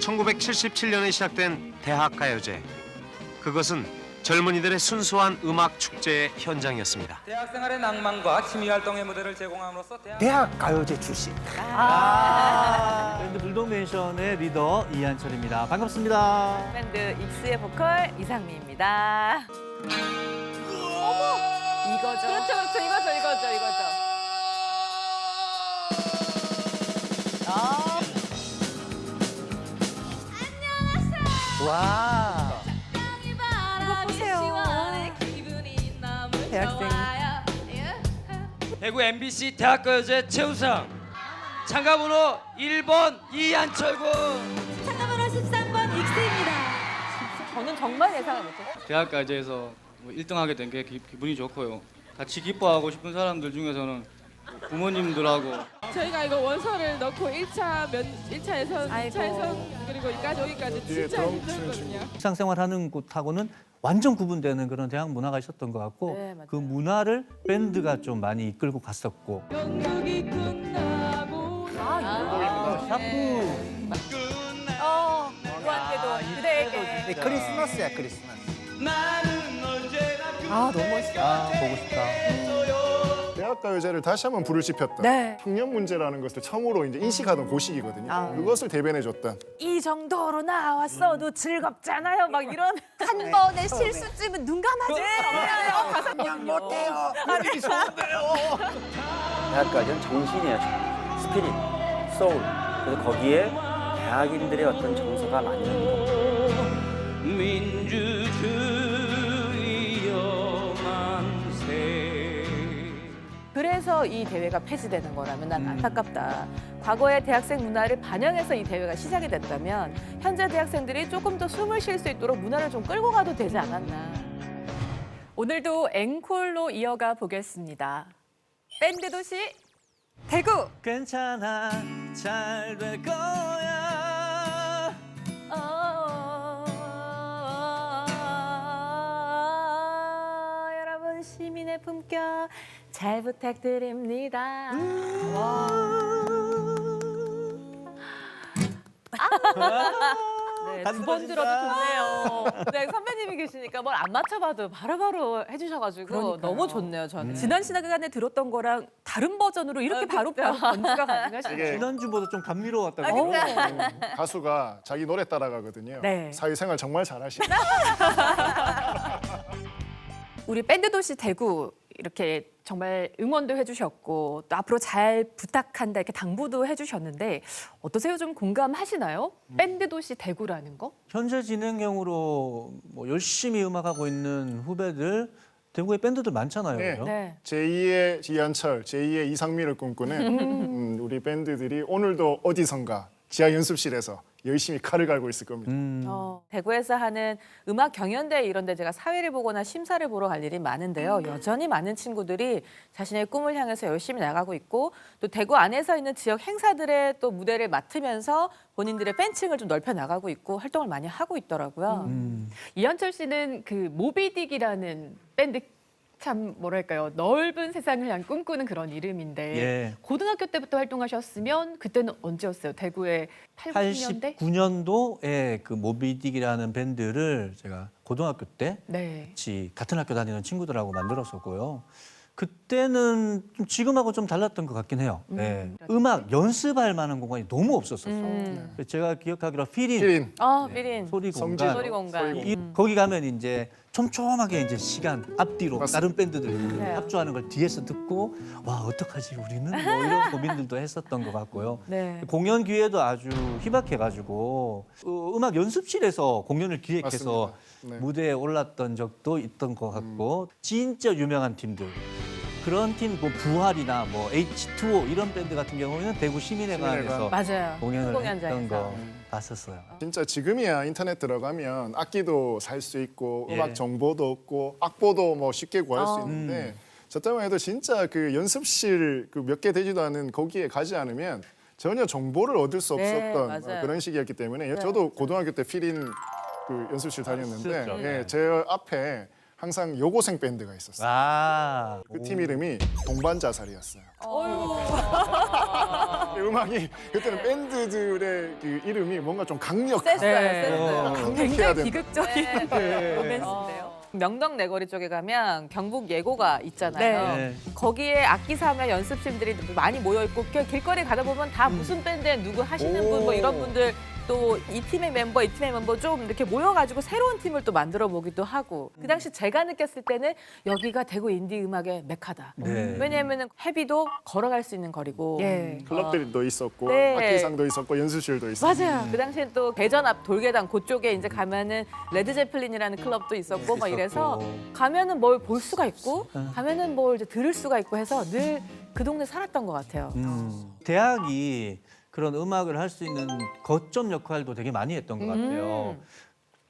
1977년에 시작된 대학가요제. 그것은 젊은이들의 순수한 음악 축제의 현장이었습니다. 대학생활의 낭만과 취미 활동의 무대를 제공함으로써 대학 가요제 출신. 밴드 불독맨션의 리더 이한철입니다. 반갑습니다. 밴드 익스의 보컬 이상미입니다. 어머! 이거죠. 그렇죠. 이거죠. 와. 이거 보세요. 대학생. 대구 MBC 대학가요제 최우상 참가번호 1번 이한철 군. 참가번호 13번 익스입니다. 저는 정말 예상을 못했어요. 대학가요제에서 1등하게 된 게 기분이 좋고요. 같이 기뻐하고 싶은 사람들 중에서는 부모님들하고 저희가 이거 원서를 넣고 1차 예선, 아이고. 2차 예선 그리고 여기까지 진짜 힘들거든요. 일상생활하는 곳하고는 완전 구분되는 그런 대학 문화가 있었던 것 같고 네, 맞아요. 그 문화를 밴드가 좀 많이 이끌고 갔었고. 연극이 끝나고 샤프. 누구한테도 그대에게. 네, 크리스마스야, 크리스마스. 아, 너무 멋있다. 보고 싶다. 대학가요제를 다시 한번 불을 지폈던 네. 청년 문제라는 것을 처음으로 이제 인식하던 고시기거든요. 그것을 대변해줬던. 이 정도로 나왔어도 즐겁잖아요. 막 이런 한 번의 실수쯤은 눈 감아줄 수 없나요? 가사 그냥 못해요. 대학가요제는 정신이에요. 스피릿, 소울. 그래서 거기에 대학인들의 어떤 정서가 많이 있는 거예요. 그래서 이 대회가 폐지되는 거라면 난 안타깝다. 과거의 대학생 문화를 반영해서 이 대회가 시작이 됐다면 현재 대학생들이 조금 더 숨을 쉴 수 있도록 문화를 좀 끌고 가도 되지 않았나. 오늘도 앵콜로 이어가 보겠습니다. 밴드 도시 대구. 괜찮아, 잘 될 거야. 여러분 시민의 품격 잘 부탁드립니다. 네, 두 번 들어도 좋네요. 네, 선배님이 계시니까 뭘 안 맞춰봐도 바로바로 해주셔가지고 너무 좋네요, 저는. 지난 시간에 들었던 거랑 다른 버전으로 이렇게 바로 번지가 가능하시네요. 지난주보다 좀 감미로웠다고. 가수가 자기 노래 따라가거든요. 네. 사회생활 정말 잘하시고. 우리 밴드 도시 대구 이렇게 정말 응원도 해주셨고 또 앞으로 잘 부탁한다 이렇게 당부도 해주셨는데 어떠세요? 좀 공감하시나요? 밴드 도시 대구라는 거? 현재 진행형으로 뭐 열심히 음악하고 있는 후배들 대구에 밴드들 많잖아요. 네. 그죠? 네. 제2의 이한철, 제2의 이상미를 꿈꾸는 우리 밴드들이 오늘도 어디선가 지하 연습실에서 열심히 칼을 갈고 있을 겁니다. 대구에서 하는 음악 경연대 이런 데 제가 사회를 보거나 심사를 보러 갈 일이 많은데요. 여전히 많은 친구들이 자신의 꿈을 향해서 열심히 나가고 있고 또 대구 안에서 있는 지역 행사들의 또 무대를 맡으면서 본인들의 팬층을 좀 넓혀 나가고 있고 활동을 많이 하고 있더라고요. 이한철 씨는 그 모비딕이라는 밴드 참 뭐랄까요 넓은 세상을 향 꿈꾸는 그런 이름인데 예. 고등학교 때부터 활동하셨으면 그때는 언제였어요? 대구의 8, 90년대? 89년도에 그 모비딕이라는 밴드를 제가 고등학교 때 네. 같이 같은 학교 다니는 친구들하고 만들었었고요. 그때는 좀 지금하고 좀 달랐던 것 같긴 해요. 네. 음악 연습할 만한 공간이 너무 없었어요. 제가 기억하기로 피린 피린. 미린. 소리 성진. 공간, 소리 공간. 거기 가면 이제 촘촘하게 이제 시간 앞뒤로 맞습니다. 다른 밴드들 네. 합주하는 걸 뒤에서 듣고 와 어떡하지 우리는 뭐 이런 고민들도 했었던 것 같고요. 네. 공연 기회도 아주 희박해가지고 음악 연습실에서 공연을 기획해서 맞습니다. 네. 무대에 올랐던 적도 있던 것 같고 진짜 유명한 팀들 그런 팀 뭐 부활이나 뭐 H2O 이런 밴드 같은 경우에는 대구 시민회관에서 맞아요. 공연을 공연장에서. 했던 거 봤었어요. 진짜 지금이야 인터넷 들어가면 악기도 살 수 있고 예. 음악 정보도 없고 악보도 뭐 쉽게 구할 수 음. 있는데 저 때만 해도 진짜 그 연습실 그 몇 개 되지도 않은 거기에 가지 않으면 전혀 정보를 얻을 수 네, 없었던 맞아요. 그런 시기였기 때문에 저도 고등학교 때 피린 그 연습실 다녔는데 쓰셨죠. 예, 제 앞에 항상 여고생 밴드가 있었어요. 그 팀 이름이 동반자살이었어요. 음악이 그때는 밴드들의 그 이름이 뭔가 좀 강력한 셌어요. 강력해야 굉장히 된다. 비극적인 로맨스인데요. 명동 내거리 쪽에 가면 경북 예고가 있잖아요. 네. 거기에 악기 사면 연습생들이 많이 모여 있고 길거리 가다 보면 다 무슨 밴드에 누구 하시는 분 뭐 이런 분들 또 이 팀의 멤버 이 팀의 멤버 좀 이렇게 모여가지고 새로운 팀을 또 만들어 보기도 하고 그 당시 제가 느꼈을 때는 여기가 대구 인디 음악의 메카다. 네. 왜냐하면 헤비도 걸어갈 수 있는 거리고 예. 클럽들도 있었고 네. 악기상도 있었고 연습실도 있었고 맞아요. 그 당시엔 또 대전 앞 돌계단 그쪽에 이제 가면은 레드 제플린이라는 클럽도 있었고 막 이래서 가면은 뭘 볼 수가 있고 가면은 뭘 이제 들을 수가 있고 해서 늘 그 동네 살았던 것 같아요. 대학이 그런 음악을 할 수 있는 거점 역할도 되게 많이 했던 것 같아요.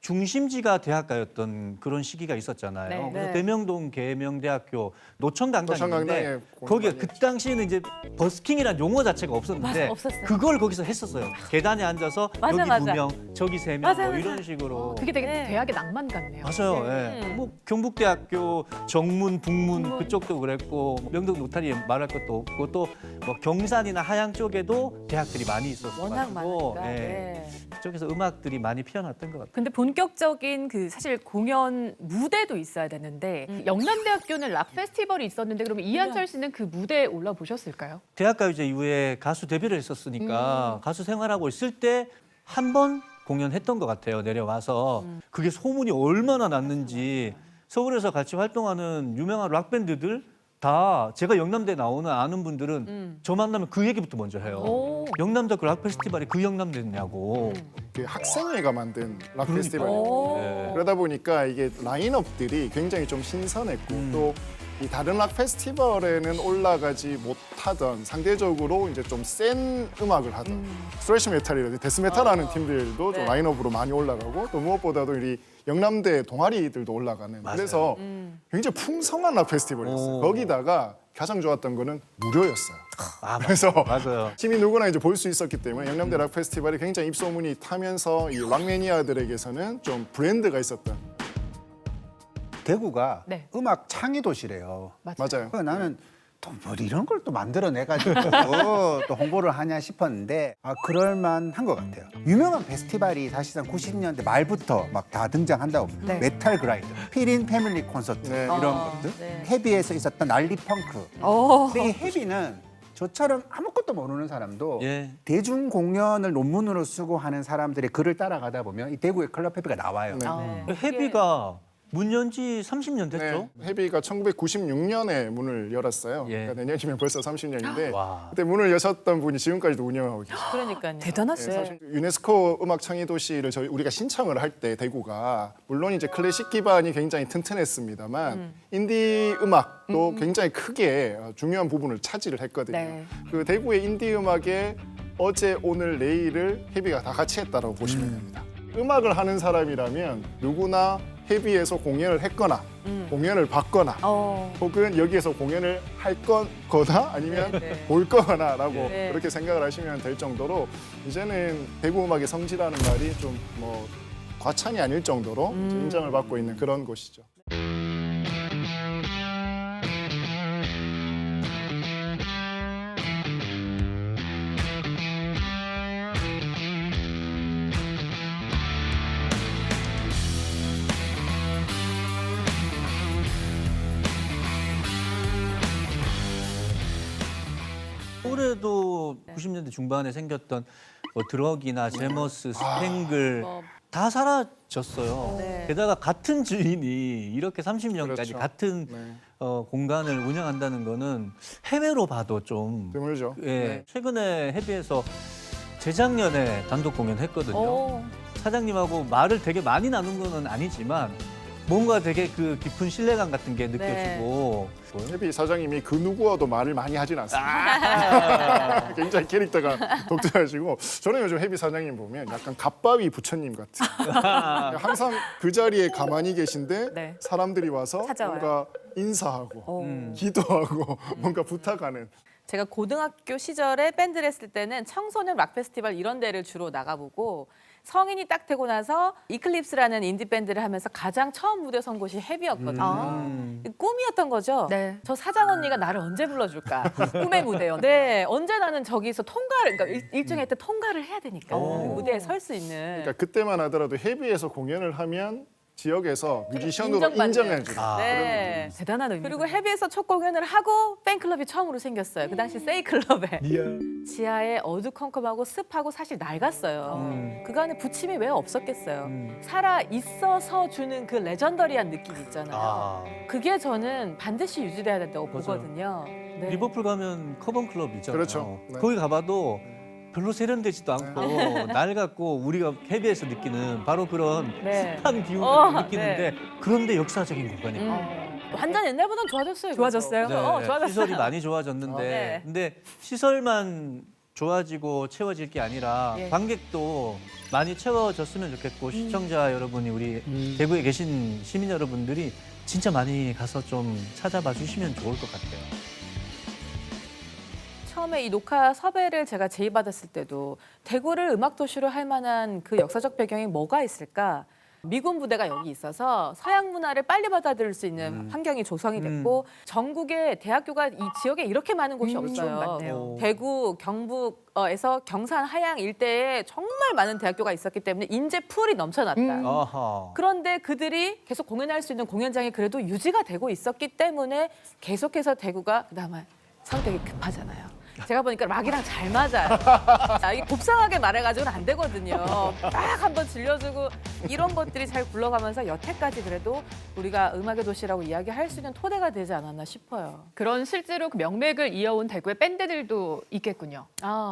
중심지가 대학가였던 그런 시기가 있었잖아요. 네. 그래서 네. 대명동 계명대학교 노천강당인데 노천강당에 거기가 공연이 그 당시에는 이제 버스킹이라는 용어 자체가 없었는데 맞아, 없었어요. 그걸 거기서 했었어요. 계단에 앉아서 맞아, 여기 맞아. 2명, 저기 3명 맞아, 뭐 맞아. 이런 식으로. 그게 되게 네. 대학의 낭만 같네요. 맞아요. 예. 뭐 경북대학교 정문, 북문 북문. 그쪽도 그랬고 명동 노타리 말할 것도 없고 또 뭐 경산이나 하양 쪽에도 대학들이 많이 있었고 워낙 많으니까. 예. 네. 그쪽에서 음악들이 많이 피어났던 것 같아요. 근데 본격적인 그 사실 공연 무대도 있어야 되는데 영남대학교는 락 페스티벌이 있었는데 그러면 이한철 씨는 그 무대에 올라 보셨을까요? 대학가요제 이후에 가수 데뷔를 했었으니까 가수 생활하고 있을 때 한 번 공연했던 것 같아요. 내려와서 그게 소문이 얼마나 났는지 서울에서 같이 활동하는 유명한 락 밴드들 다 제가 영남대 나오는 아는 분들은 저 만나면 그 얘기부터 먼저 해요. 오. 영남대학교 락 페스티벌이 그 영남대냐고. 그 학생회가 만든 락 그러니까요. 페스티벌이에요. 오. 네. 그러다 보니까 이게 라인업들이 굉장히 좀 신선했고 또 이 다른 락 페스티벌에는 올라가지 못하던 상대적으로 이제 좀 센 음악을 하던 스트레시 메탈이라든지 데스 메탈하는 팀들도 좀 네. 라인업으로 많이 올라가고 또 무엇보다도 이 영남대 동아리들도 올라가는 맞아요. 그래서 굉장히 풍성한 락 페스티벌이었어요. 오. 거기다가 가장 좋았던 거는 무료였어요. 아, 그래서 맞아요. 팀이 누구나 이제 볼 수 있었기 때문에 영남대 락 페스티벌이 굉장히 입소문이 타면서 이 락 매니아들에게서는 좀 브랜드가 있었던. 대구가 네. 음악 창의 도시래요. 맞아요. 그래서 나는 또 뭐 이런 걸 또 만들어내가지고 또 홍보를 하냐 싶었는데 그럴 만한 것 같아요. 유명한 페스티벌이 사실상 90년대 말부터 막 다 등장한다고. 네. 메탈 그라인드, 피린 패밀리 콘서트 네. 이런 어, 것들. 네. 헤비에서 있었던 난리 펑크. 오. 근데 이 헤비는 저처럼 아무것도 모르는 사람도 예. 대중 공연을 논문으로 쓰고 하는 사람들의 글을 따라가다 보면 이 대구의 클럽 헤비가 나와요. 네. 네. 헤비가 문 연 지 30년 됐죠? 네, 헤비가 1996년에 문을 열었어요. 예. 그러니까 내년이면 벌써 30년인데 와. 그때 문을 여셨던 분이 지금까지도 운영하고 계세요. 그러니까요. 대단하시죠. 네, 유네스코 음악 창의 도시를 우리가 신청을 할 때 대구가 물론 이제 클래식 기반이 굉장히 튼튼했습니다만 인디 음악도 굉장히 크게 중요한 부분을 차지를 했거든요. 네. 그 대구의 인디 음악에 어제 오늘 내일을 헤비가 다 같이 했다라고 보시면 됩니다. 음악을 하는 사람이라면 누구나 헤비에서 공연을 했거나 공연을 봤거나 혹은 여기에서 공연을 할 거나 아니면 네. 볼 거나라고 네. 그렇게 생각을 하시면 될 정도로 이제는 대구 음악의 성지라는 말이 좀 뭐 과찬이 아닐 정도로 인정을 받고 있는 그런 곳이죠. 올해도 90년대 중반에 생겼던 뭐 드럭이나 제머스, 스팽글 뭐. 다 사라졌어요. 네. 게다가 같은 주인이 이렇게 30년까지 그렇죠. 같은 네. 공간을 운영한다는 거는 해외로 봐도 좀 드물죠. 예, 네. 최근에 헤비에서 재작년에 단독 공연했거든요. 오. 사장님하고 말을 되게 많이 나눈 거는 아니지만 뭔가 되게 그 깊은 신뢰감 같은 게 느껴지고 헤비 사장님이 그 누구와도 말을 많이 하진 않습니다. 굉장히 캐릭터가 독특하시고 저는 요즘 헤비 사장님 보면 약간 갓바위 부처님 같아요. 항상 그 자리에 가만히 계신데 네. 사람들이 와서 찾아와요. 뭔가 인사하고 오. 기도하고 뭔가 부탁하는 제가 고등학교 시절에 밴드를 했을 때는 청소년 락 페스티벌 이런 데를 주로 나가보고 성인이 딱 되고 나서 이클립스라는 인디 밴드를 하면서 가장 처음 무대 선 곳이 헤비였거든요. 꿈이었던 거죠. 네. 저 사장 언니가 나를 언제 불러줄까? 꿈의 무대요. 네, 언제 나는 저기서 통과를, 그러니까 일정할 때 통과를 해야 되니까 그 무대에 설 수 있는. 그러니까 그때만 하더라도 헤비에서 공연을 하면 지역에서 뮤지션으로 인정받는. 인정해주는 네. 대단한 의미. 그리고 헤비에서 첫 공연을 하고 팬클럽이 처음으로 생겼어요. 그 당시 세이클럽에. 지하에 어두컴컴하고 습하고 사실 낡았어요. 그간에 부침이 왜 없었겠어요. 살아 있어서 주는 그 레전더리한 느낌 있잖아요. 그게 저는 반드시 유지돼야 된다고 맞아요. 보거든요. 네. 리버풀 가면 커번 클럽 있잖아요. 그렇죠. 네. 거기 가봐도 별로 세련되지도 않고 낡았고 우리가 헤비에서 느끼는 바로 그런 네. 습한 기운을 느끼는데 그런데 역사적인 공간이에요. 완전 옛날보단 좋아졌어요. 좋아졌어요? 그래서. 좋아졌어요. 시설이 많이 좋아졌는데 네. 근데 시설만 좋아지고 채워질 게 아니라 예. 관객도 많이 채워졌으면 좋겠고 시청자 여러분이 우리 대구에 계신 시민 여러분들이 진짜 많이 가서 좀 찾아봐 주시면 좋을 것 같아요. 처음에 이 녹화 섭외를 제가 제의받았을 때도 대구를 음악 도시로 할 만한 그 역사적 배경이 뭐가 있을까? 미군 부대가 여기 있어서 서양 문화를 빨리 받아들일 수 있는 환경이 조성이 됐고 전국에 대학교가 이 지역에 이렇게 많은 곳이 없어요. 맞네요. 대구, 경북에서 경산, 하양 일대에 정말 많은 대학교가 있었기 때문에 인재 풀이 넘쳐났다. 아하. 그런데 그들이 계속 공연할 수 있는 공연장이 그래도 유지가 되고 있었기 때문에 계속해서 대구가 그다음에 성격이 급하잖아요. 제가 보니까 락이랑 잘 맞아요. 이게 곱상하게 말해가지고는 안 되거든요. 딱 한번 질려주고 이런 것들이 잘 굴러가면서 여태까지 그래도 우리가 음악의 도시라고 이야기할 수 있는 토대가 되지 않았나 싶어요. 그런 실제로 그 명맥을 이어온 대구의 밴드들도 있겠군요.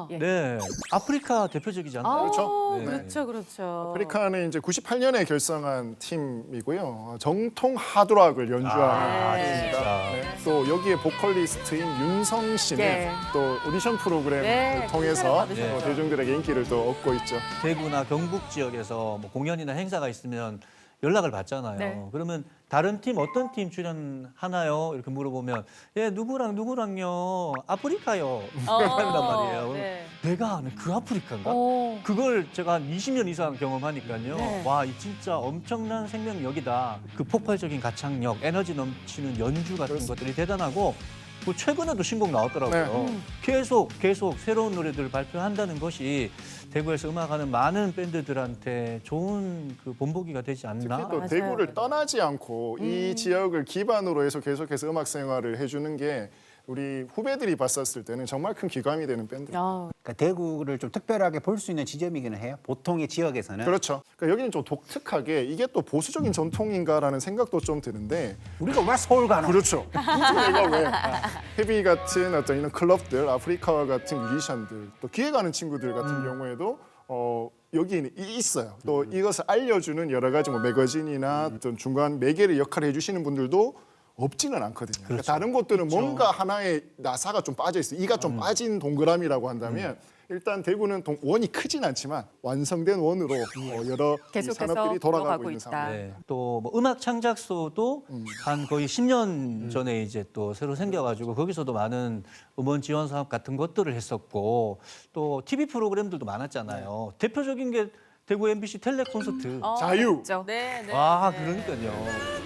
예. 네, 아프리카 대표적이지 않나요? 그렇죠. 네. 그렇죠, 그렇죠. 아프리카는 이제 98년에 결성한 팀이고요. 정통 하드락을 연주하는 네. 팀입니다. 네. 또 여기에 보컬리스트인 윤성 씨는 네. 또 오디션 프로그램을 네, 통해서 칭찬을 받으셨죠. 대중들에게 인기를 또 얻고 있죠. 대구나 경북 지역에서 뭐 공연이나 행사가 있으면 연락을 받잖아요. 네. 그러면 다른 팀 어떤 팀 출연하나요? 이렇게 물어보면 예 누구랑요 아프리카요 한단 말이에요. 네. 내가 아는 그 아프리카인가? 오. 그걸 제가 한 20년 이상 경험하니까요. 네. 와, 이 진짜 엄청난 생명력이다. 그 폭발적인 가창력, 에너지 넘치는 연주 같은 그렇습니다. 것들이 대단하고 뭐 최근에도 신곡 나왔더라고요. 네. 계속 새로운 노래들을 발표한다는 것이 대구에서 음악하는 많은 밴드들한테 좋은 그 본보기가 되지 않나? 특히 또 맞아요. 대구를 떠나지 않고 이 지역을 기반으로 해서 계속해서 음악 생활을 해주는 게 우리 후배들이 봤었을 때는 정말 큰 귀감이 되는 밴드. 그러니까 대구를 좀 특별하게 볼 수 있는 지점이기는 해요. 보통의 지역에서는. 그렇죠. 그러니까 여기는 좀 독특하게 이게 또 보수적인 전통인가라는 생각도 좀 드는데 우리가 왜 서울 가는 그렇죠. 굳이 내가 왜 헤비 같은 어떤 이런 클럽들, 아프리카와 같은 뮤지션들, 또 기획하는 친구들 같은 경우에도 여기 있어요. 또 이것을 알려주는 여러 가지 뭐 매거진이나 어떤 중간 매개의 역할을 해주시는 분들도 없지는 않거든요. 그러니까 다른 곳들은 뭔가 하나의 나사가 좀 빠져 있어요. 이가 좀 빠진 동그라미라고 한다면 일단 대구는 원이 크진 않지만 완성된 원으로 여러 이 계속해서 산업들이 돌아가고 돌아가고 있는 있다. 상황. 네. 또 뭐 음악 창작소도 한 거의 10년 전에 이제 또 새로 생겨가지고 거기서도 많은 음원 지원 사업 같은 것들을 했었고 또 TV 프로그램들도 많았잖아요. 대표적인 게 대구 MBC 텔레 콘서트. 자유. 그렇죠. 네, 네. 아, 네. 그러니까요.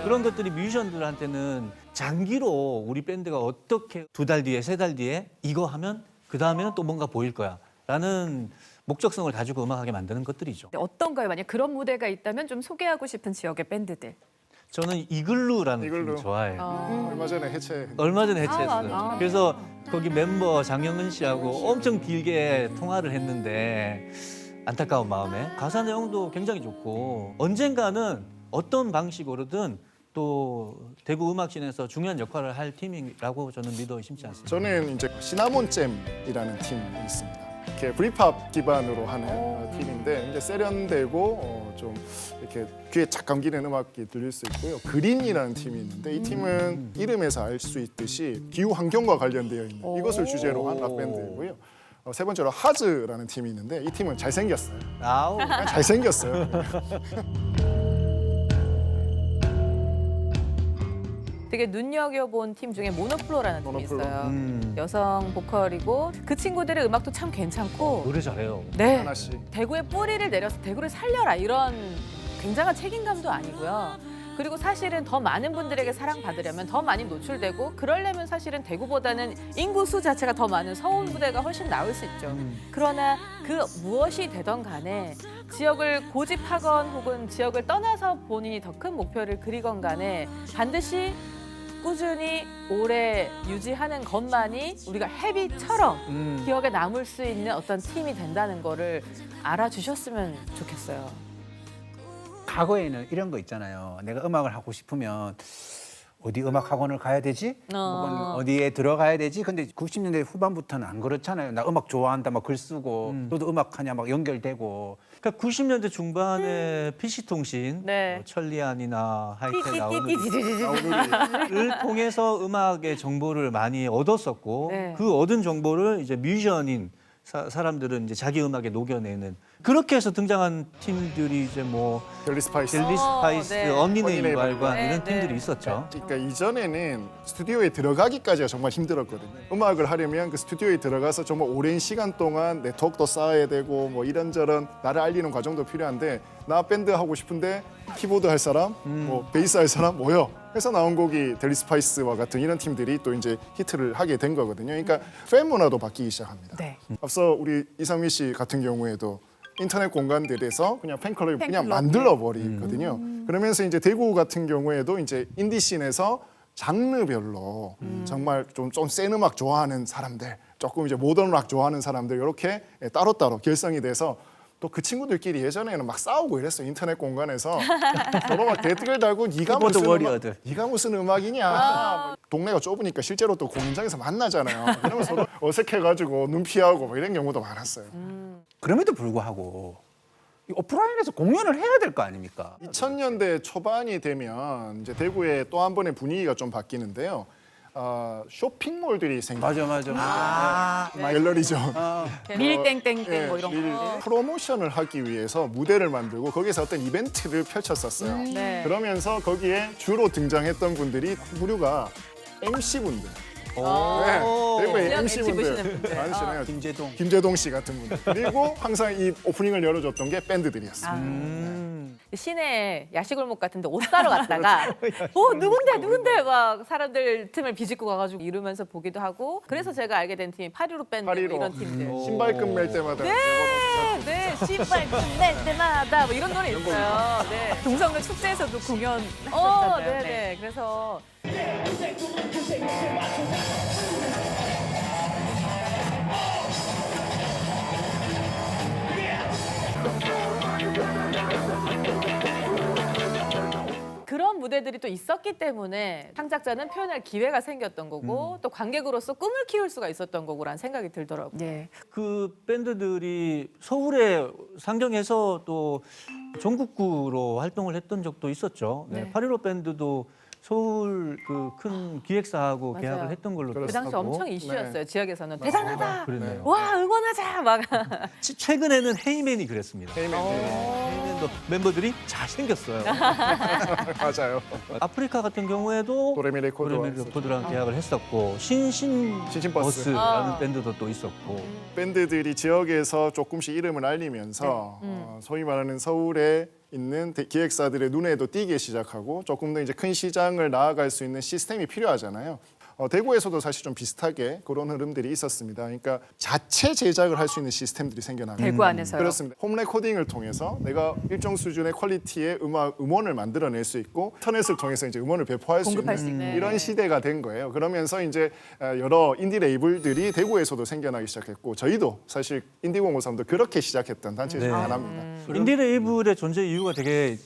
그런 것들이 뮤지션들한테는 장기로 우리 밴드가 어떻게 2달 뒤에, 3달 뒤에 이거 하면 그 다음에는 또 뭔가 보일 거야 라는 목적성을 가지고 음악하게 만드는 것들이죠. 어떤가요? 만약 그런 무대가 있다면 좀 소개하고 싶은 지역의 밴드들. 저는 이글루라는 이글루. 팀을 좋아해요. 얼마 전에 해체. 얼마 전에 해체했어요. 맞아. 그래서 거기 멤버 장영은 씨하고 엄청 길게 통화를 했는데 안타까운 마음에 가사 내용도 굉장히 좋고 언젠가는 어떤 방식으로든 또 대구 음악씬에서 중요한 역할을 할 팀이라고 저는 믿어 의심치 않습니다. 저는 이제 시나몬잼이라는 팀이 있습니다. 이렇게 브리팝 기반으로 하는 팀인데 이제 세련되고 좀 이렇게 귀에 착 감기는 음악이 들릴 수 있고요. 그린이라는 팀이 있는데 이 팀은 이름에서 알 수 있듯이 기후 환경과 관련되어 있는 이것을 주제로 한 락 밴드이고요. 세 번째로 하즈라는 팀이 있는데 이 팀은 잘생겼어요. 아우. 그냥 잘생겼어요. 되게 눈여겨본 팀 중에 모노플로라는 팀이 모노플로. 있어요. 여성 보컬이고 그 친구들의 음악도 참 괜찮고 노래 잘해요. 네. 하나씩. 대구의 뿌리를 내려서 대구를 살려라 이런 굉장한 책임감도 아니고요. 그리고 사실은 더 많은 분들에게 사랑받으려면 더 많이 노출되고 그러려면 사실은 대구보다는 인구수 자체가 더 많은 서울 무대가 훨씬 나을 수 있죠. 그러나 그 무엇이 되던 간에 지역을 고집하건 혹은 지역을 떠나서 본인이 더 큰 목표를 그리건 간에 반드시 꾸준히 오래 유지하는 것만이 우리가 헤비처럼 기억에 남을 수 있는 어떤 팀이 된다는 거를 알아주셨으면 좋겠어요. 과거에는 이런 거 있잖아요. 내가 음악을 하고 싶으면 어디 음악 학원을 가야 되지? 혹은 어디에 들어가야 되지? 근데 90년대 후반부터는 안 그렇잖아요. 나 음악 좋아한다, 막 글 쓰고, 너도 음악하냐, 막 연결되고. 그러니까 90년대 중반에 PC통신, 네. 뭐 천리안이나 하이텔 띠띠띠띠띠띠띠. 나오는를 통해서 음악의 정보를 많이 얻었었고 네. 그 얻은 정보를 이제 뮤지션인 사람들은 이제 자기 음악에 녹여내는 그렇게 해서 등장한 팀들이 이제 뭐 델리 스파이스. 델리 스파이스, 네. 언니네 발관 네, 이런 네. 팀들이 있었죠. 그러니까 이전에는 스튜디오에 들어가기까지가 정말 힘들었거든요. 음악을 하려면 그 스튜디오에 들어가서 정말 오랜 시간 동안 네트워크도 쌓아야 되고 뭐 이런저런 나를 알리는 과정도 필요한데 나 밴드 하고 싶은데 키보드 할 사람, 뭐 베이스 할 사람 모여. 해서 나온 곡이 델리 스파이스와 같은 이런 팀들이 또 이제 히트를 하게 된 거거든요. 그러니까 팬 문화도 바뀌기 시작합니다. 네. 앞서 우리 이상민 씨 같은 경우에도 인터넷 공간들에서 그냥 팬클럽을 그냥 팬클럽. 만들어 버리거든요. 그러면서 이제 대구 같은 경우에도 이제 인디씬에서 장르별로 정말 좀 센 음악 좋아하는 사람들, 조금 이제 모던 락 좋아하는 사람들 이렇게 따로따로 결성이 돼서 또 그 친구들끼리 예전에는 막 싸우고 이랬어요. 인터넷 공간에서 서로 막 댓글 달고 키보드 워리어들. 네가 무슨 음악이냐. 동네가 좁으니까 실제로 또 공연장에서 만나잖아요. 그러면 서로 어색해가지고 눈 피하고 뭐 이런 경우도 많았어요. 그럼에도 불구하고 이 오프라인에서 공연을 해야 될 거 아닙니까? 2000년대 초반이 되면 이제 대구의 또 한 번의 분위기가 좀 바뀌는데요. 쇼핑몰들이 생겨요. 맞아. 갤러리존. 밀땡땡땡 뭐 이런 밀 거. 프로모션을 하기 위해서 무대를 만들고 거기서 어떤 이벤트를 펼쳤었어요. 네. 그러면서 거기에 주로 등장했던 분들이 부류가 MC분들. 대구의 지역 MC분들 MC 보시는 분들. 많으시네요. 김재동. 김재동 씨 같은 분들. 그리고 항상 이 오프닝을 열어줬던 게 밴드들이었어요. 시내 야시골목 같은데 옷 사러 갔다가 누군데 막 사람들 틈을 비집고 가가지고 이러면서 보기도 하고 그래서 제가 알게 된 팀이 815 밴드 파리로. 이런 팀들. 신발끈 맬 때마다 네, 신발 끝낼 때마다 뭐 이런 노래 있어요. 네. 동성로 축제에서도 공연 네, 하셨잖아요. 네. 그래서 그런 무대들이 또 있었기 때문에 창작자는 표현할 기회가 생겼던 거고 또 관객으로서 꿈을 키울 수가 있었던 거고라는 생각이 들더라고요. 네. 그 밴드들이 서울에 상경해서 또 전국구로 활동을 했던 적도 있었죠. 네. 네. 815 밴드도 서울 그 큰 기획사하고 맞아요. 계약을 했던 걸로 그 당시 기억하고. 엄청 이슈였어요. 지역에서는 대단하다. 그러네요. 와 응원하자 막. 최근에는 헤이맨이 그랬습니다. 헤이맨. 헤이맨도 멤버들이 잘생겼어요. 맞아요. 아프리카 같은 경우에도 도레미 레코드와 레코드랑 계약을 했었고 신신버스라는 아. 밴드도 또 있었고 밴드들이 지역에서 조금씩 이름을 알리면서 소위 말하는 서울에 있는 기획사들의 눈에도 띄기 시작하고 조금 더 이제 큰 시장을 나아갈 수 있는 시스템이 필요하잖아요. 대구에서도 사실 좀 비슷하게 그런 흐름들이 있었습니다. 그러니까 자체 제작을 할 수 있는 시스템들이 생겨나고 대구 안에서요. 그렇습니다. 홈 레코딩을 통해서 내가 일정 수준의 퀄리티의 음원을 만들어낼 수 있고 인터넷을 통해서 이제 음원을 배포할 수 공급할 수 있는 있는. 이런 시대가 된 거예요. 그러면서 이제 여러 인디 레이블들이 대구에서도 생겨나기 시작했고 저희도 사실 인디공호삼도 그렇게 시작했던 단체 중 네. 하나입니다. 인디 레이블의 존재 이유가 되게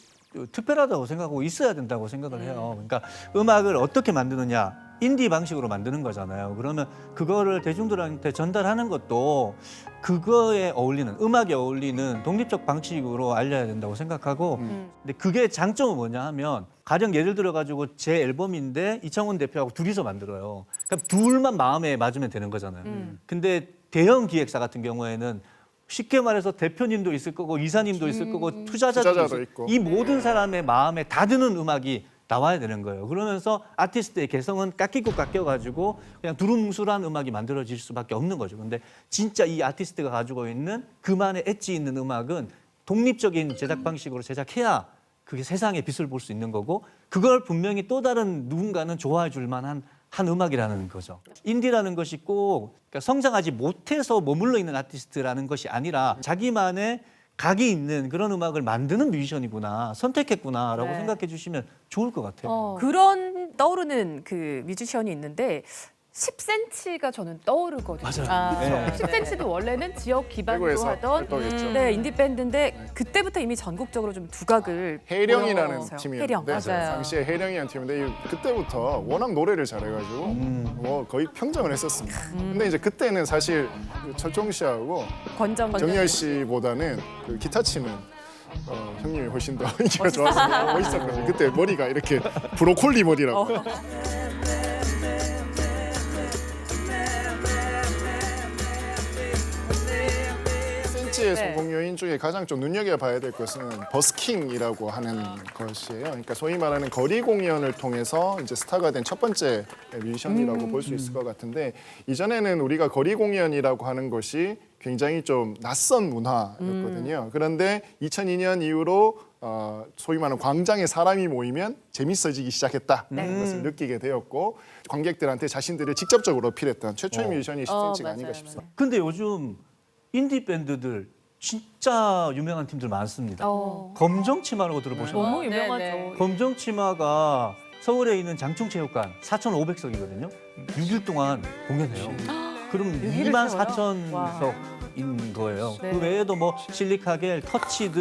특별하다고 생각하고 있어야 된다고 생각을 해요. 그러니까 음악을 어떻게 만드느냐 인디 방식으로 만드는 거잖아요. 그러면 그거를 대중들한테 전달하는 것도 그거에 어울리는 음악에 어울리는 독립적 방식으로 알려야 된다고 생각하고 근데 그게 장점은 뭐냐 하면 가령 예를 들어 가지고 제 앨범인데 이창훈 대표하고 둘이서 만들어요. 그럼 둘만 마음에 맞으면 되는 거잖아요. 근데 대형 기획사 같은 경우에는 쉽게 말해서 대표님도 있을 거고 이사님도 있을 거고 투자자도 투자자도 있을 있고. 이 모든 사람의 마음에 다 드는 음악이 나와야 되는 거예요. 그러면서 아티스트의 개성은 깎이고 깎여가지고 그냥 두루뭉술한 음악이 만들어질 수밖에 없는 거죠. 근데 진짜 이 아티스트가 가지고 있는 그만의 엣지 있는 음악은 독립적인 제작 방식으로 제작해야 그게 세상의 빛을 볼 수 있는 거고 그걸 분명히 또 다른 누군가는 좋아해 줄 만한 한 음악이라는 거죠. 인디라는 것이 꼭 그러니까 성장하지 못해서 머물러 있는 아티스트라는 것이 아니라 자기만의 각이 있는 그런 음악을 만드는 뮤지션이구나, 선택했구나라고 네. 생각해 주시면 좋을 것 같아요. 그런 떠오르는 그 뮤지션이 있는데 10cm가 저는 떠오르거든요. 맞아요. 네. 10cm도 원래는 지역 기반으로 대구에서 하던 활동했죠. 네, 인디 밴드인데 그때부터 이미 전국적으로 좀 두각을 해령이라는 보여서. 팀이었는데 해령, 맞아요. 당시에 해령이라는 팀인데 그때부터 워낙 노래를 잘해가지고 뭐 거의 평정을 했었습니다. 근데 이제 그때는 사실 철종 씨하고 정열 씨보다는 그 기타 치는 형님이 훨씬 더 인기가 좋았어요. 멋있었거든요. 그때 머리가 이렇게 브로콜리 머리라고. 센치의 성공 요인 중에 가장 좀 눈여겨봐야 될 것은 버스킹이라고 하는 것이에요. 그러니까 소위 말하는 거리 공연을 통해서 이제 스타가 된 첫 번째 뮤지션이라고 볼 수 있을 것 같은데 이전에는 우리가 거리 공연이라고 하는 것이 굉장히 좀 낯선 문화였거든요. 그런데 2002년 이후로 소위 말하는 광장에 사람이 모이면 재밌어지기 시작했다는 것을 느끼게 되었고 관객들한테 자신들을 직접적으로 어필했던 최초의 뮤지션이 10cm가 아닌가 싶습니다. 근데 요즘 인디 밴드들 진짜 유명한 팀들 많습니다. 검정치마라고 들어보셨나요? 너무 유명하죠. 네. 검정치마가 서울에 있는 장충체육관 4,500석이거든요. 6일 동안 공연해요. 그럼 24,000석인 거예요. 네. 그 외에도 뭐 실리카겔, 터치드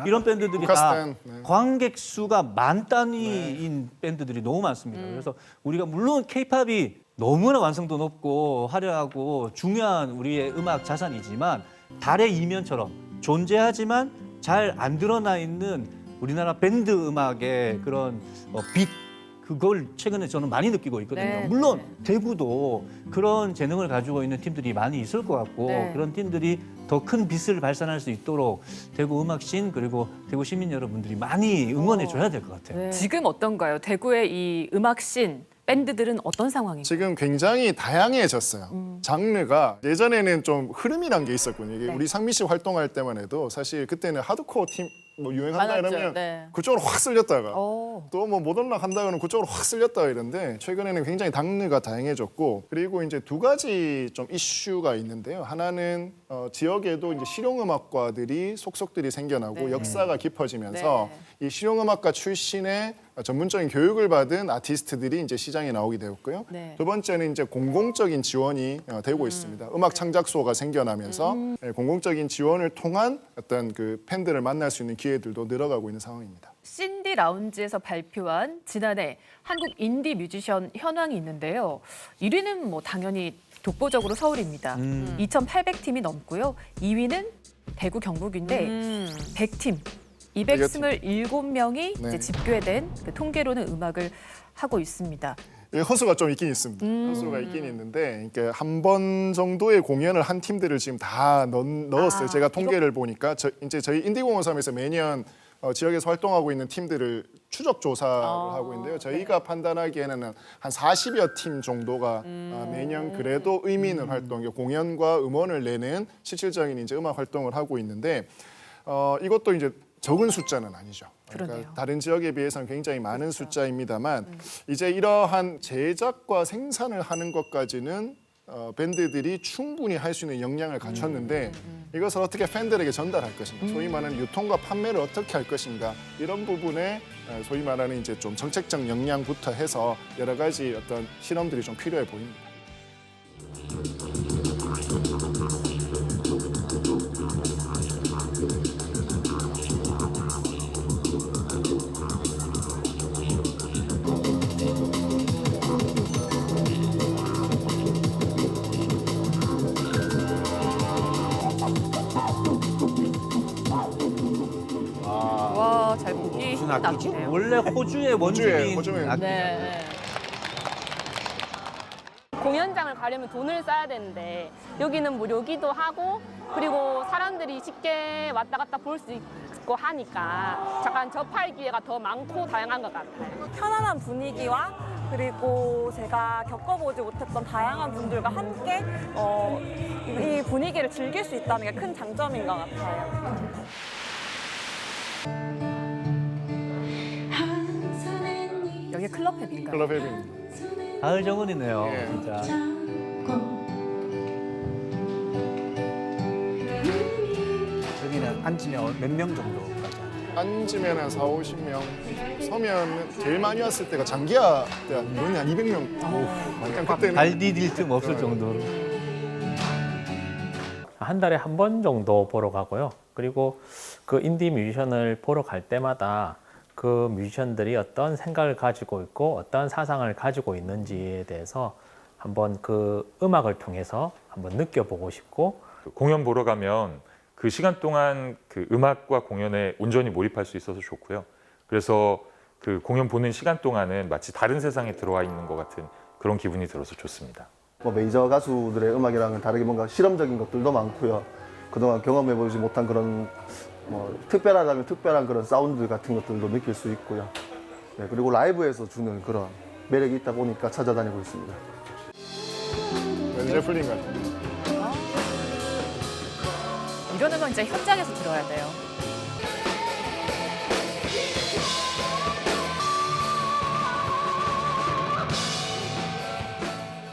이런 밴드들이 국카스탄, 다 네. 관객 수가 만 단위인 밴드들이 너무 많습니다. 그래서 우리가 물론 케이팝이 너무나 완성도 높고 화려하고 중요한 우리의 음악 자산이지만 달의 이면처럼 존재하지만 잘 안 드러나 있는 우리나라 밴드 음악의 그런 빛 그걸 최근에 저는 많이 느끼고 있거든요. 네, 물론 네. 대구도 그런 재능을 가지고 있는 팀들이 많이 있을 것 같고 네. 그런 팀들이 더 큰 빛을 발산할 수 있도록 대구 음악신 그리고 대구 시민 여러분들이 많이 응원해 줘야 될 것 같아요. 네. 지금 어떤가요? 대구의 이 음악씬 밴드들은 어떤 상황인가요? 지금 굉장히 다양해졌어요. 장르가 예전에는 좀 흐름이란 게 있었거든요. 이게 네. 우리 상미 씨 활동할 때만 해도 사실 그때는 하드코어 팀 뭐 유행한다 많았죠. 이러면 네. 그쪽으로 확 쓸렸다가 오. 또 뭐 모던락 한다 그러면 그쪽으로 확 쓸렸다가 이런데 최근에는 굉장히 장르가 다양해졌고 그리고 이제 두 가지 좀 이슈가 있는데요. 하나는 지역에도 이제 실용음악과들이 속속들이 생겨나고 네. 역사가 깊어지면서 네. 이 실용음악과 출신의 전문적인 교육을 받은 아티스트들이 이제 시장에 나오게 되었고요. 네. 두 번째는 이제 공공적인 지원이 되고 있습니다. 음악 창작소가 생겨나면서 공공적인 지원을 통한 어떤 그 팬들을 만날 수 있는 기회들도 늘어가고 있는 상황입니다. 신디 라운지에서 발표한 지난해 한국 인디 뮤지션 현황이 있는데요. 1위는 뭐 당연히 독보적으로 서울입니다. 2,800팀이 넘고요. 2위는 대구 경북인데 100팀, 227명이 네. 이제 집계된 그 통계로는 음악을 하고 있습니다. 허수가 좀 있긴 있습니다. 허수가 있긴 있는데 그러니까 한 번 정도의 공연을 한 팀들을 지금 다 넣었어요. 제가 통계를 보니까 이제 저희 인디공원섬에서 매년 지역에서 활동하고 있는 팀들을 추적 조사를 하고 있는데요. 저희가 판단하기에는 한 40여 팀 정도가 매년 그래도 의미 있는 활동, 공연과 음원을 내는 실질적인 이제 음악 활동을 하고 있는데 이것도 이제 적은 숫자는 아니죠. 그러네요. 그러니까 다른 지역에 비해서는 굉장히 많은 숫자입니다만 이제 이러한 제작과 생산을 하는 것까지는 밴드들이 충분히 할 수 있는 역량을 갖췄는데 이것을 어떻게 팬들에게 전달할 것인가, 소위 말하는 유통과 판매를 어떻게 할 것인가 이런 부분에 소위 말하는 이제 좀 정책적 역량부터 해서 여러 가지 어떤 실험들이 좀 필요해 보입니다. 와, 잘 보기 무슨 악기지? 남기네요. 원래 호주의 원주민 호주의 악기. 네. 공연장을 가려면 돈을 써야 되는데 여기는 무료기도 하고 그리고 사람들이 쉽게 왔다 갔다 볼 수 있고 하니까 약간 접할 기회가 더 많고 다양한 것 같아요. 편안한 분위기와 그리고 제가 겪어보지 못했던 다양한 분들과 함께 이 분위기를 즐길 수 있다는 게 큰 장점인 것 같아요. 여기 클럽헵인가요? 클럽 헤빙. 가을 정원이네요, 예. 진짜. 여기는 앉으면 몇 명 정도까지? 앉으면 한 4, 50명, 서면 제일 많이 왔을 때가 장기야 때 거의 한 200명. 약간 그때는 발 디딜 틈 없을 정도로. 한 달에 한 번 정도 보러 가고요. 그리고 그 인디 뮤지션을 보러 갈 때마다 그 뮤지션들이 어떤 생각을 가지고 있고 어떤 사상을 가지고 있는지에 대해서 한번 그 음악을 통해서 한번 느껴보고 싶고, 공연 보러 가면 그 시간 동안 그 음악과 공연에 온전히 몰입할 수 있어서 좋고요. 그래서 그 공연 보는 시간 동안은 마치 다른 세상에 들어와 있는 것 같은 그런 기분이 들어서 좋습니다. 뭐 메이저 가수들의 음악이랑은 다르게 뭔가 실험적인 것들도 많고요. 그동안 경험해보지 못한 그런 뭐 특별하다면 특별한 그런 사운드 같은 것들도 느낄 수 있고요. 네, 그리고 라이브에서 주는 그런 매력이 있다 보니까 찾아다니고 있습니다. 제플린 같은. 이런 음악 진짜 현장에서 들어야 돼요.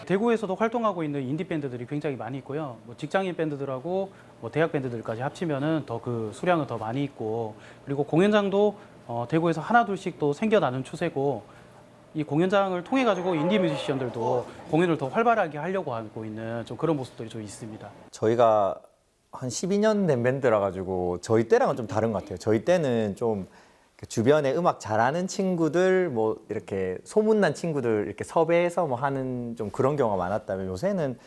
대구에서도 활동하고 있는 인디 밴드들이 굉장히 많이 있고요. 뭐 직장인 밴드들하고 뭐 대학 밴드들까지 합치면은 더 그 수량은 더 많이 있고, 그리고 공연장도 대구에서 하나 둘씩 또 생겨나는 추세고, 이 공연장을 통해 가지고 인디 뮤지션들도 공연을 더 활발하게 하려고 하고 있는 좀 그런 모습들이 좀 있습니다. 저희가 한 12년 된 밴드라 가지고 저희 때랑은 좀 다른 것 같아요. 저희 때는 좀 주변에 음악 잘하는 친구들, 뭐 이렇게 소문난 친구들 이렇게 섭외해서 뭐 하는 좀 그런 경우가 많았다면, 요새는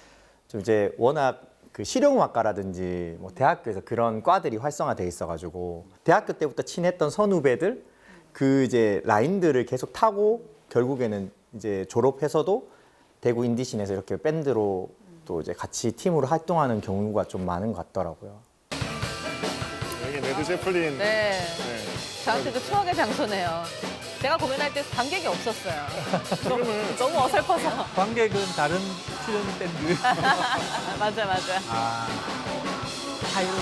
좀 이제 워낙 그 실용음악과라든지 뭐 대학교에서 그런 과들이 활성화돼 있어가지고 대학교 때부터 친했던 선후배들 그 이제 라인들을 계속 타고 결국에는 이제 졸업해서도 대구 인디씬에서 이렇게 밴드로 또 이제 같이 팀으로 활동하는 경우가 좀 많은 것 같더라고요. 여기 레드 제플린. 네. 저한테도 추억의 장소네요. 제가 공연할 때 관객이 없었어요. 너무 어설퍼서. 관객은 다른 출연 밴드. 맞아. 자유로운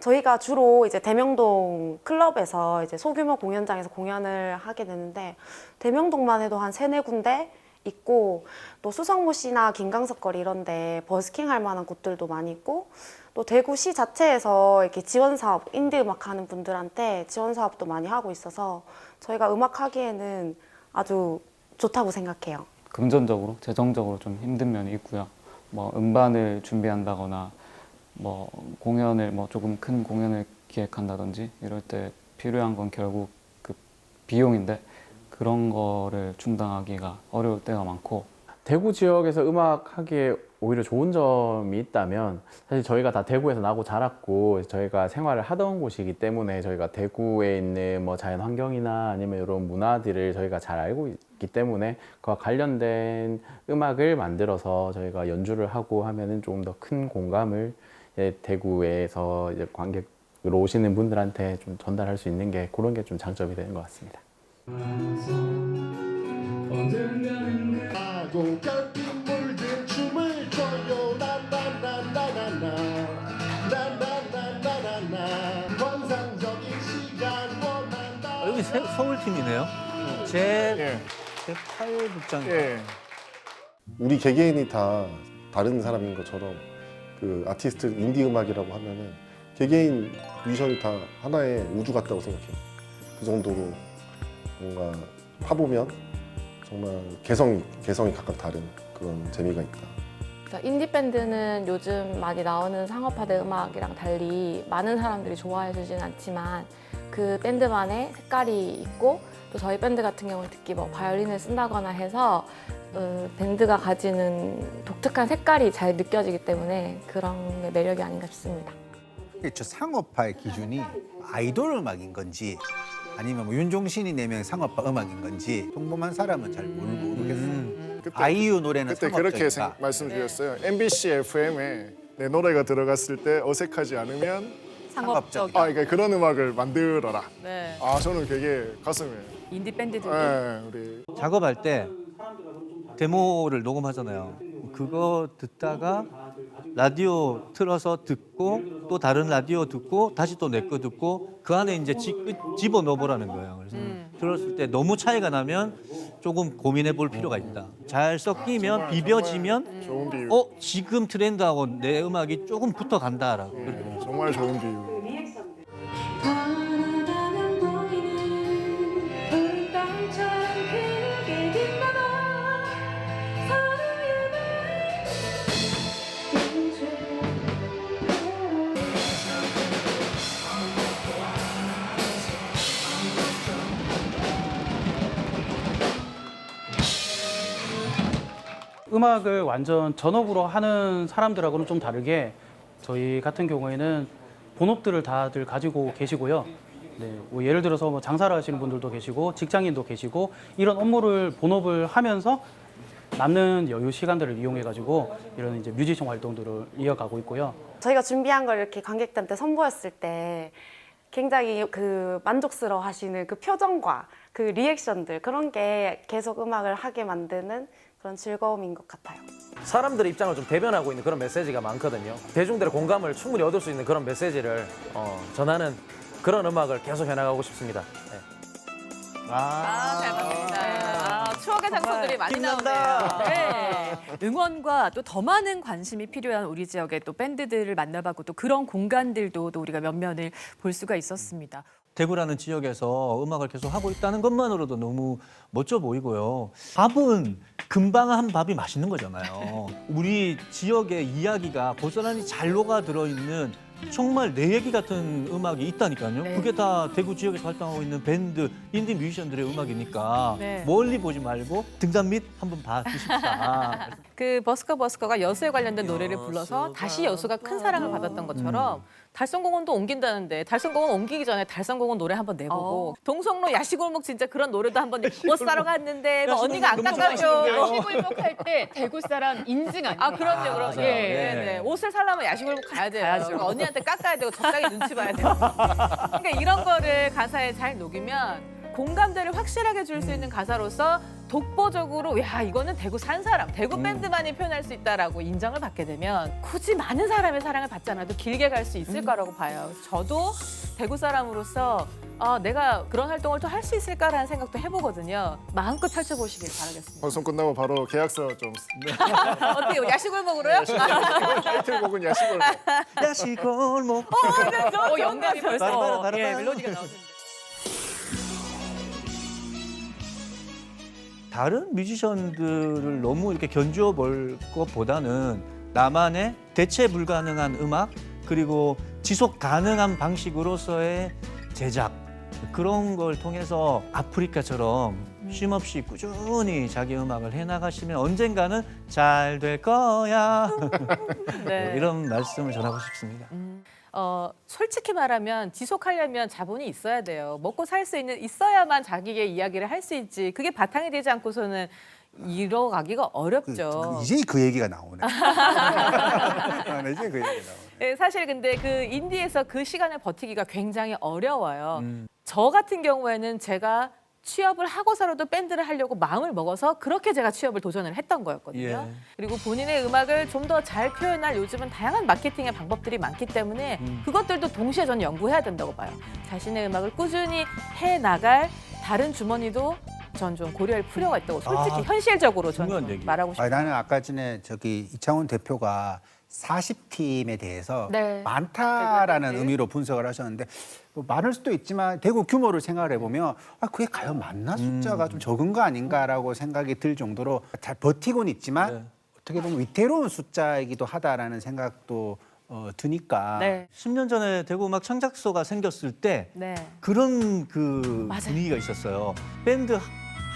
저희가 주로 이제 대명동 클럽에서 이제 소규모 공연장에서 공연을 하게 되는데, 대명동만 해도 한 3-4군데 있고, 또 수성모시나 김강석거리 이런 데 버스킹 할 만한 곳들도 많이 있고, 또 대구시 자체에서 이렇게 지원 사업, 인디 음악 하는 분들한테 지원 사업도 많이 하고 있어서 저희가 음악 하기에는 아주 좋다고 생각해요. 금전적으로, 재정적으로 좀 힘든 면이 있고요. 뭐 음반을 준비한다거나 뭐 공연을 뭐 조금 큰 공연을 기획한다든지 이럴 때 필요한 건 결국 그 비용인데, 그런 거를 충당하기가 어려울 때가 많고. 대구 지역에서 음악하기에 오히려 좋은 점이 있다면, 사실 저희가 다 대구에서 나고 자랐고 저희가 생활을 하던 곳이기 때문에 저희가 대구에 있는 뭐 자연 환경이나 아니면 이런 문화들을 저희가 잘 알고 있기 때문에 그와 관련된 음악을 만들어서 저희가 연주를 하고 하면은 조금 더 큰 공감을 대구에서 이제 관객으로 오시는 분들한테 좀 전달할 수 있는 게, 그런 게 좀 장점이 되는 것 같습니다. 여기 서울팀이네요. 제8극장. 우리 개개인이 다 다른 사람인 것처럼 그 아티스트 인디 음악이라고 하면은 개개인 뮤지션이 다 하나의 우주 같다고 생각해요. 그 정도로 뭔가 파보면 정말 개성이 각각 다른 그런 재미가 있다. 인디 밴드는 요즘 많이 나오는 상업화된 음악이랑 달리 많은 사람들이 좋아해 주진 않지만, 그 밴드만의 색깔이 있고, 또 저희 밴드 같은 경우는 특히 뭐 바이올린을 쓴다거나 해서 밴드가 가지는 독특한 색깔이 잘 느껴지기 때문에 그런 게 매력이 아닌가 싶습니다. 저 상업화의 기준이 아이돌 음악인 건지 아니면 뭐 윤종신이 내면 상업화 음악인 건지 평범한 사람은 잘 모르겠어요. 아이유 노래는 그때 그렇게 상업적이다. 말씀드렸어요. MBC FM에 내 노래가 들어갔을 때 어색하지 않으면 상업적. 그러니까 그런 음악을 만들어라. 네. 저는 되게 가슴에. 인디 밴드들. 네, 우리 작업할 때 데모를 녹음하잖아요. 그거 듣다가 라디오 틀어서 듣고 또 다른 라디오 듣고 다시 또 내 거 듣고 그 안에 이제 집어 넣어보라는 거예요. 그래서 들었을 때 너무 차이가 나면 조금 고민해 볼 필요가 있다. 잘 섞이면 비벼지면 좋은 비유. 지금 트렌드하고 내 음악이 조금 붙어 간다라고. 정말 좋은 비유. 음악을 완전 전업으로 하는 사람들하고는 좀 다르게 저희 같은 경우에는 본업들을 다들 가지고 계시고요. 네, 뭐 예를 들어서 뭐 장사를 하시는 분들도 계시고 직장인도 계시고 이런 업무를 본업을 하면서 남는 여유 시간들을 이용해 가지고 이런 이제 뮤지션 활동들을 이어가고 있고요. 저희가 준비한 걸 이렇게 관객들한테 선보였을 때 굉장히 그 만족스러워 하시는 그 표정과 그 리액션들 그런 게 계속 음악을 하게 만드는 그런 즐거움인 것 같아요. 사람들의 입장을 좀 대변하고 있는 그런 메시지가 많거든요. 대중들의 공감을 충분히 얻을 수 있는 그런 메시지를 전하는 그런 음악을 계속 해나가고 싶습니다. 네. 잘 봤습니다. 추억의 장소들이 많이 나오네요. 네. 응원과 또 더 많은 관심이 필요한 우리 지역의 또 밴드들을 만나봤고 또 그런 공간들도 또 우리가 면면을 볼 수가 있었습니다. 대구라는 지역에서 음악을 계속 하고 있다는 것만으로도 너무 멋져 보이고요. 밥은 금방 한 밥이 맛있는 거잖아요. 우리 지역의 이야기가 고스란히 잘 녹아 들어있는 정말 내 얘기 같은 음악이 있다니까요. 네. 그게 다 대구 지역에서 활동하고 있는 밴드, 인디 뮤지션들의 음악이니까 네. 멀리 보지 말고 등잔 밑 한번 봐주십사. 그 버스커가 여수에 관련된 노래를 불러서 다시 여수가 큰 사랑을 받았던 것처럼 달성공원도 옮긴다는데 달성공원 옮기기 전에 달성공원 노래 한번 내보고 동성로 야시골목 진짜 그런 노래도 한번 옷 사러 갔는데 막 언니가 안 깎아줘. 야시골목 할 때 대구 사람 인증 아니에요? 그럼요. 예. 네. 옷을 살려면 야시골목 가야 돼요. 그러니까 언니한테 깎아야 되고 적당히 눈치 봐야 돼요. 그러니까 이런 거를 가사에 잘 녹이면 공감대를 확실하게 줄 수 있는 가사로서 독보적으로 야 이거는 대구 산 사람, 대구 밴드만이 표현할 수 있다라고 인정을 받게 되면 굳이 많은 사람의 사랑을 받지 않아도 길게 갈 수 있을 거라고 봐요. 저도 대구 사람으로서 내가 그런 활동을 또 할 수 있을까라는 생각도 해보거든요. 마음껏 펼쳐보시길 바라겠습니다. 방송 끝나고 바로 계약서 좀. 어때요? 야시골목으로요? 타이틀곡은 야시골목. 야시골목. 영감이 벌써 바로. 멜로디가 나오는데. 다른 뮤지션들을 너무 이렇게 견주어 볼 것보다는 나만의 대체 불가능한 음악 그리고 지속 가능한 방식으로서의 제작 그런 걸 통해서 아프리카처럼 쉼없이 꾸준히 자기 음악을 해나가시면 언젠가는 잘 될 거야. 네. 이런 말씀을 전하고 싶습니다. 솔직히 말하면 지속하려면 자본이 있어야 돼요. 먹고 살 수 있어야만 자기의 이야기를 할 수 있지. 그게 바탕이 되지 않고서는 이뤄가기가 어렵죠. 이제 그 얘기가 나오네. 이제 그 얘기가 나오네. 네, 사실 근데 그 인디에서 그 시간을 버티기가 굉장히 어려워요. 저 같은 경우에는 제가 취업을 하고서라도 밴드를 하려고 마음을 먹어서 그렇게 제가 취업을 도전을 했던 거였거든요. 예. 그리고 본인의 음악을 좀 더 잘 표현할 요즘은 다양한 마케팅의 방법들이 많기 때문에 그것들도 동시에 저는 연구해야 된다고 봐요. 자신의 음악을 꾸준히 해나갈 다른 주머니도 전 좀 고려할 필요가 있다고 솔직히 현실적으로 저는 말하고 싶어요. 나는 아까 전에 이창훈 대표가 40팀에 대해서 네. 많다라는 의미로 분석을 하셨는데 뭐 많을 수도 있지만 대구 규모를 생각을 해보면 그게 과연 맞나 숫자가 좀 적은 거 아닌가라고 생각이 들 정도로 잘 버티고는 있지만 어떻게 보면 위태로운 숫자이기도 하다라는 생각도 드니까. 네. 10년 전에 대구 음악 창작소가 생겼을 때 네. 그런 그 분위기가 있었어요. 밴드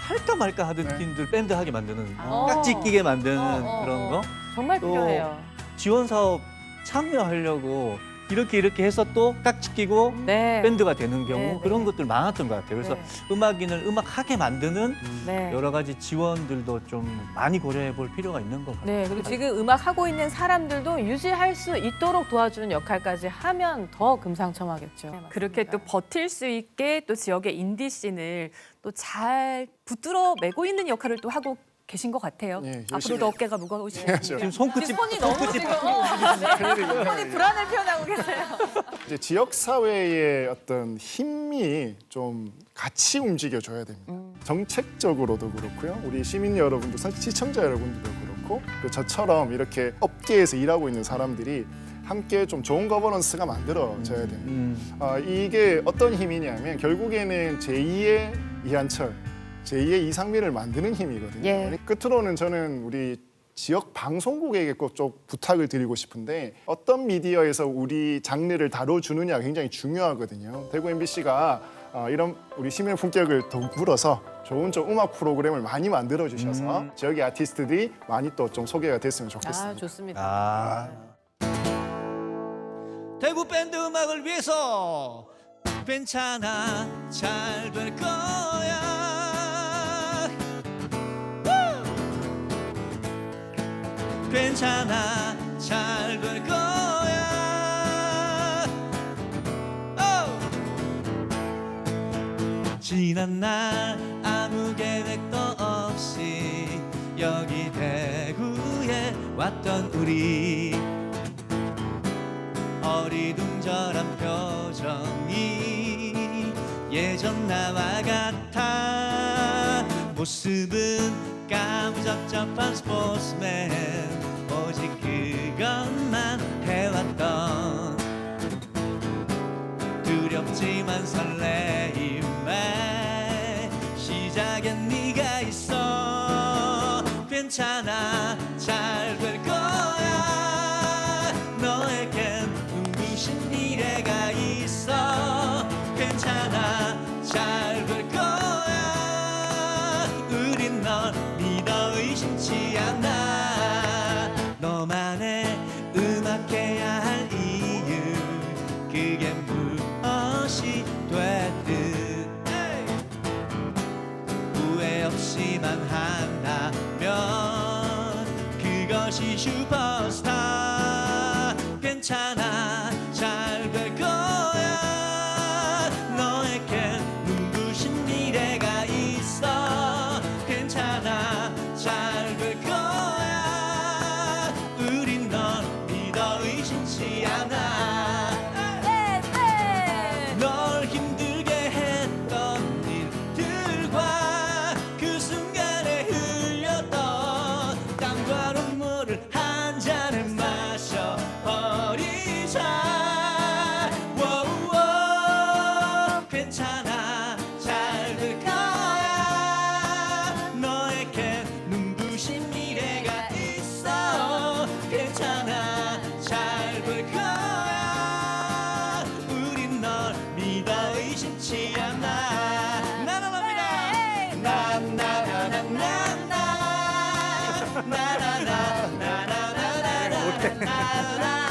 할까 말까 하던 팀들 밴드 하게 만드는 깍지 끼게 만드는 그런 거. 정말 또 필요해요. 지원 사업 참여하려고 이렇게 해서 또 깍지 끼고 네. 밴드가 되는 경우 네, 그런 것들 많았던 것 같아요. 그래서 네. 음악인을 음악하게 만드는 네. 여러 가지 지원들도 좀 많이 고려해 볼 필요가 있는 것 같아요. 네, 그리고 지금 음악 하고 있는 사람들도 유지할 수 있도록 도와주는 역할까지 하면 더 금상첨화겠죠. 그렇게 또 버틸 수 있게 또 지역의 인디 씬을 또 잘 붙들어 매고 있는 역할을 또 하고 계신 것 같아요. 앞으로도 어깨가 무거우시겠습니다. 지금 손끝이 손이 너무 지금 손이 불안을 표현하고 계세요. 이제 지역 사회의 어떤 힘이 좀 같이 움직여줘야 됩니다. 정책적으로도 그렇고요. 우리 시민 여러분들, 시청자 여러분들도 그렇고 저처럼 이렇게 업계에서 일하고 있는 사람들이 함께 좀 좋은 거버넌스가 만들어져야 됩니다. 이게 어떤 힘이냐면 결국에는 제2의 이한철, 제2의 이상민을 만드는 힘이거든요. 예. 끝으로는 저는 우리 지역 방송국에게 꼭 좀 부탁을 드리고 싶은데 어떤 미디어에서 우리 장르를 다뤄주느냐가 굉장히 중요하거든요. 대구 MBC가 이런 우리 시민의 품격을 돋물어서 좋은 좀 음악 프로그램을 많이 만들어 주셔서 지역의 아티스트들이 많이 또 좀 소개가 됐으면 좋겠습니다. 아, 좋습니다. 대구 밴드 음악을 위해서 괜찮아 잘 될 거야. 괜찮아 잘 될 거야. 지난 날 아무 계획도 없이 여기 대구에 왔던 우리 어리둥절한 표정이 예전 나와 같아. 모습은 까무잡잡한 스포츠맨, 오직 그것만 해왔던 두렵지만 설레임에 시작엔 네가 있어. 괜찮아 잘 될 거야. 너에겐 눈부신 미래가 있어. 괜찮아 잘 될 거야. 우린 널 믿어 의심치 않아. 너만의 음악해야 할 이유, 그게 무엇이 됐든 후회 없이만 한다면 그것이 슈퍼스타. 괜찮아 잘 될 거야. 너에겐 눈부신 미래가 있어. 괜찮아 잘 될 거야. 우린 널 믿어 의심치 않아. 널 힘들게 했던 일들과 그 순간에 흘렸던 땀과 눈물을 한 잔에 마셔버리자. 워우워. 괜찮아 잘 될 거야. 너에겐 눈부신 미래가 있어. 괜찮아 잘 될 거야. 우린 널 믿어 의심치 않아. 나나나미나 나나나나나나 나나나나나나나나